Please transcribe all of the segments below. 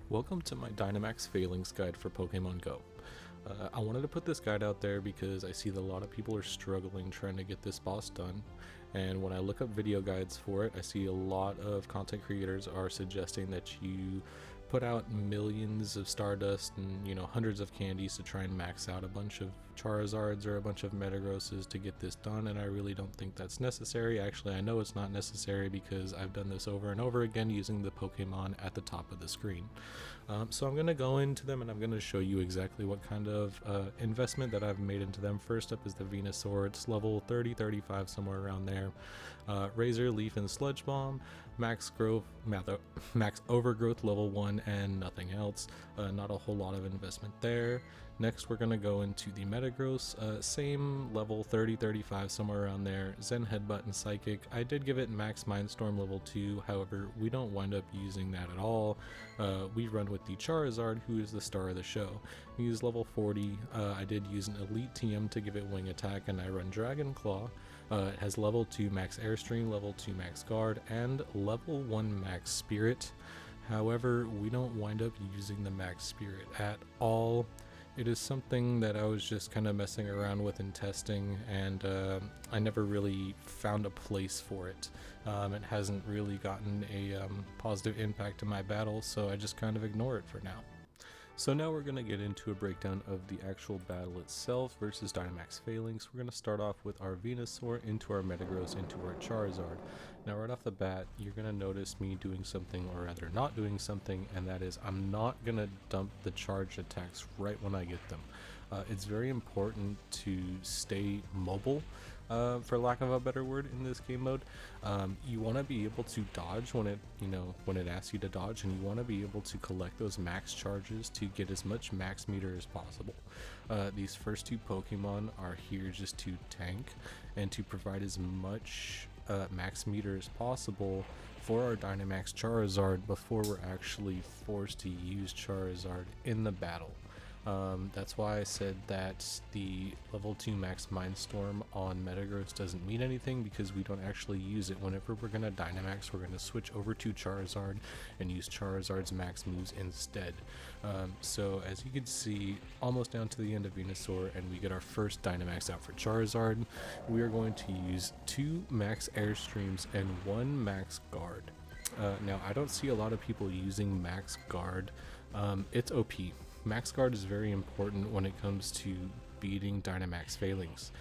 Welcome to my Dynamax Falinks guide for Pokemon Go. I wanted to put this guide out there because I see that a lot of people are struggling trying to get this boss done, and when I look up video guides for it, I see a lot of content creators are suggesting that you put out millions of Stardust and hundreds of candies to try and max out a bunch of Charizards or a bunch of Metagrosses to get this done, and I really don't think that's necessary. Actually, I know it's not necessary because I've done this over and over again using the Pokemon at the top of the screen. So I'm going to go into them and I'm going to show you exactly what kind of investment that I've made into them. First up is the Venusaur. It's level 30, 35, somewhere around there. Razor, Leaf, and Sludge Bomb. Max Overgrowth level 1 and nothing else. Not a whole lot of investment there. Next we're going to go into the Metagross. Same level 30, 35, somewhere around there. Zen, Headbutt, and Psychic. I did give it Max Mindstorm level 2, however we don't wind up using that at all. We run with the Charizard, who is the star of the show. He's level 40. I did use an Elite TM to give it Wing Attack, and I run Dragon Claw. It has level 2 Max Airstream, level 2 Max Guard, and level 1 Max Spirit. However, we don't wind up using the Max Spirit at all. It is something that I was just kind of messing around with and testing, and I never really found a place for it. It hasn't really gotten a positive impact in my battles, so I just kind of ignore it for now. So now we're going to get into a breakdown of the actual battle itself versus Dynamax Falinks. We're going to start off with our Venusaur into our Metagross into our Charizard. Now right off the bat, you're going to notice me doing something, or rather not doing something, and that is I'm not going to dump the charge attacks right when I get them. It's very important to stay mobile, for lack of a better word, in this game mode. You want to be able to dodge when it asks you to dodge, and you want to be able to collect those max charges to get as much max meter as possible. These first two Pokemon are here just to tank and to provide as much max meter as possible for our Dynamax Charizard before we're actually forced to use Charizard in the battle. That's why I said that the level 2 Max Mindstorm on Metagross doesn't mean anything, because we don't actually use it. Whenever we're going to Dynamax, we're going to switch over to Charizard and use Charizard's max moves instead. So as you can see, almost down to the end of Venusaur, and we get our first Dynamax out for Charizard. We are going to use 2 Max Airstreams and 1 Max Guard. Now I don't see a lot of people using Max Guard. It's OP. Max Guard is very important when it comes to beating Dynamax Falinks.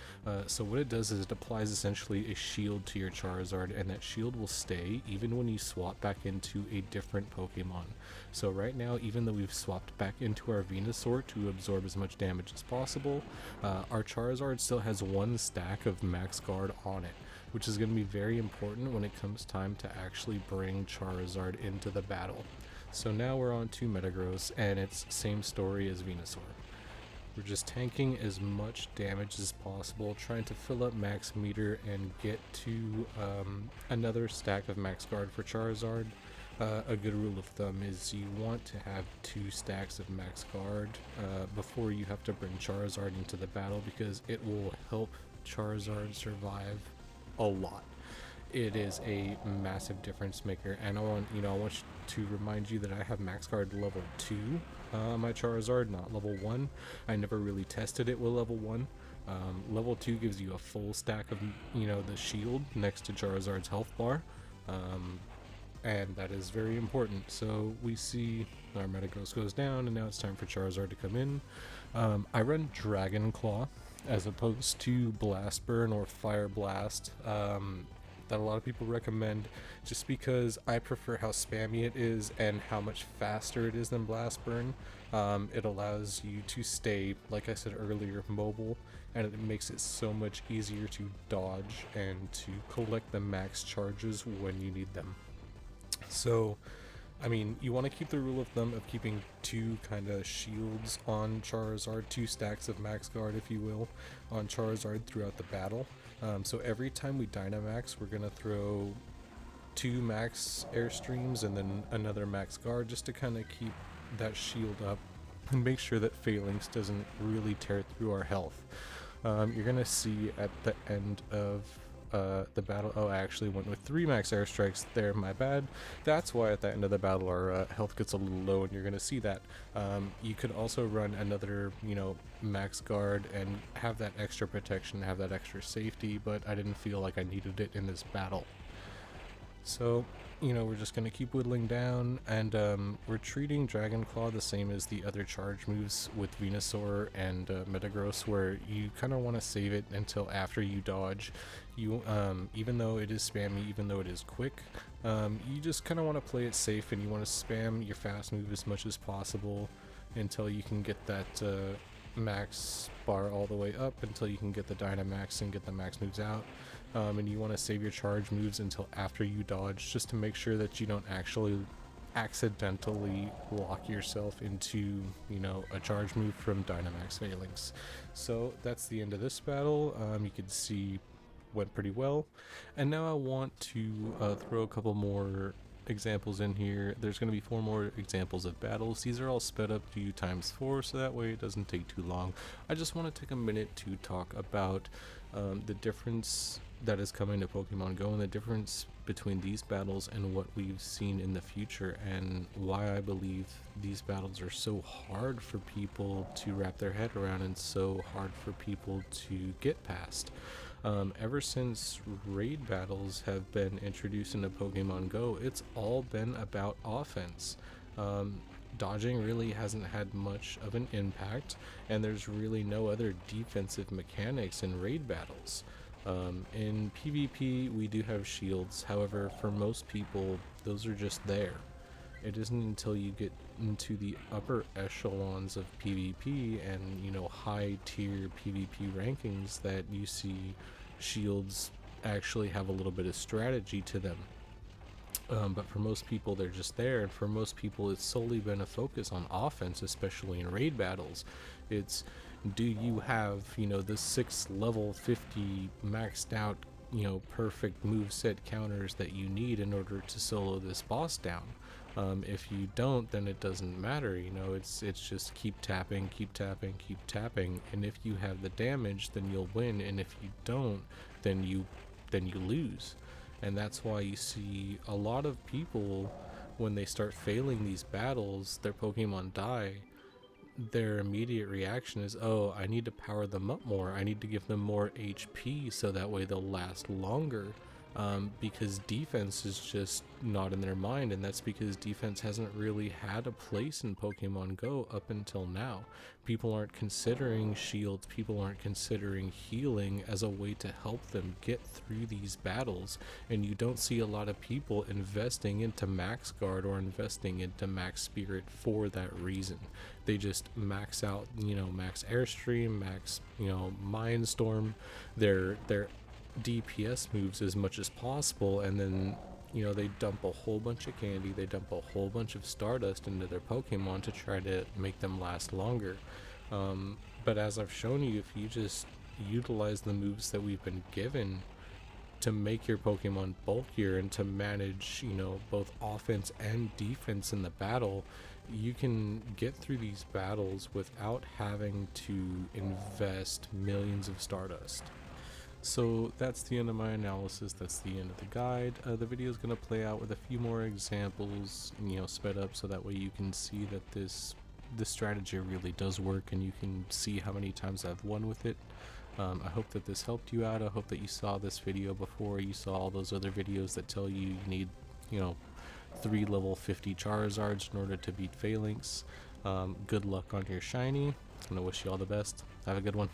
So what it does is it applies essentially a shield to your Charizard, and that shield will stay even when you swap back into a different Pokemon. So right now, even though we've swapped back into our Venusaur to absorb as much damage as possible, our Charizard still has 1 stack of Max Guard on it, which is going to be very important when it comes time to actually bring Charizard into the battle. So now we're on to Metagross, and it's same story as Venusaur. We're just tanking as much damage as possible, trying to fill up max meter and get to another stack of Max Guard for Charizard. A good rule of thumb is you want to have 2 stacks of Max Guard before you have to bring Charizard into the battle, because it will help Charizard survive a lot. It is a massive difference maker, and I want to remind you that I have Max Guard level 2 on my Charizard, not level 1. I never really tested it with level 1. Level 2 gives you a full stack of the shield next to Charizard's health bar, and that is very important. So we see our Metagross goes down, and now it's time for Charizard to come in. I run Dragon Claw as opposed to Blast Burn or Fire Blast, that a lot of people recommend, just because I prefer how spammy it is and how much faster it is than Blast Burn. It allows you to stay, like I said earlier, mobile, and it makes it so much easier to dodge and to collect the max charges when you need them. So I mean, you want to keep the rule of thumb of keeping 2 kind of shields on Charizard, 2 stacks of Max Guard, if you will, on Charizard throughout the battle. So every time we Dynamax, we're going to throw 2 Max Airstreams and then another Max Guard, just to kind of keep that shield up and make sure that Falinks doesn't really tear through our health. You're going to see at the end of the battle. Oh, I actually went with 3 max airstrikes there, my bad. That's why at the end of the battle our health gets a little low, and you're gonna see that. You could also run another, max guard and have that extra protection, have that extra safety, but I didn't feel like I needed it in this battle. So, we're just going to keep whittling down, and we're treating Dragon Claw the same as the other charge moves with Venusaur and Metagross, where you kind of want to save it until after you dodge. You, even though it is spammy, even though it is quick, you just kind of want to play it safe, and you want to spam your fast move as much as possible until you can get that max bar all the way up, until you can get the Dynamax and get the max moves out. And you want to save your charge moves until after you dodge, just to make sure that you don't actually accidentally lock yourself into, a charge move from Dynamax Falinks. So that's the end of this battle. You can see went pretty well. And now I want to throw a couple more examples in here. There's going to be 4 more examples of battles. These are all sped up to ×4, so that way it doesn't take too long. I just want to take a minute to talk about the difference that is coming to Pokemon Go, and the difference between these battles and what we've seen in the future, and why I believe these battles are so hard for people to wrap their head around and so hard for people to get past. Ever since raid battles have been introduced into Pokemon Go, it's all been about offense. Dodging really hasn't had much of an impact, and there's really no other defensive mechanics in raid battles. In PvP, we do have shields. However, for most people, those are just there. It isn't until you get into the upper echelons of PvP and, high tier PvP rankings that you see shields actually have a little bit of strategy to them. But for most people, they're just there, and for most people, it's solely been a focus on offense, especially in raid battles. It's, do you have, the 6 level 50 maxed out, perfect moveset counters that you need in order to solo this boss down? If you don't, then it doesn't matter, it's just keep tapping, keep tapping, keep tapping, and if you have the damage, then you'll win, and if you don't, then you lose. And that's why you see a lot of people, when they start failing these battles, their Pokemon die, their immediate reaction is, oh, I need to power them up more, I need to give them more HP so that way they'll last longer. Because defense is just not in their mind, and that's because defense hasn't really had a place in Pokemon Go up until now. People aren't considering shields, people aren't considering healing as a way to help them get through these battles, and you don't see a lot of people investing into Max Guard or investing into Max Spirit for that reason. They just max out, Max Airstream, Max, Mindstorm, their DPS moves as much as possible, and then they dump a whole bunch of candy, they dump a whole bunch of Stardust into their Pokemon to try to make them last longer. But as I've shown you, if you just utilize the moves that we've been given to make your Pokemon bulkier and to manage, both offense and defense in the battle, you can get through these battles without having to invest millions of Stardust. So that's the end of my analysis, that's the end of the guide. The video is going to play out with a few more examples, sped up, so that way you can see that this strategy really does work, and you can see how many times I've won with it. I hope that this helped you out. I hope that you saw this video before you saw all those other videos that tell you need, 3 level 50 Charizards in order to beat Falinks. Good luck on your shiny. I'm going to wish you all the best. Have a good one.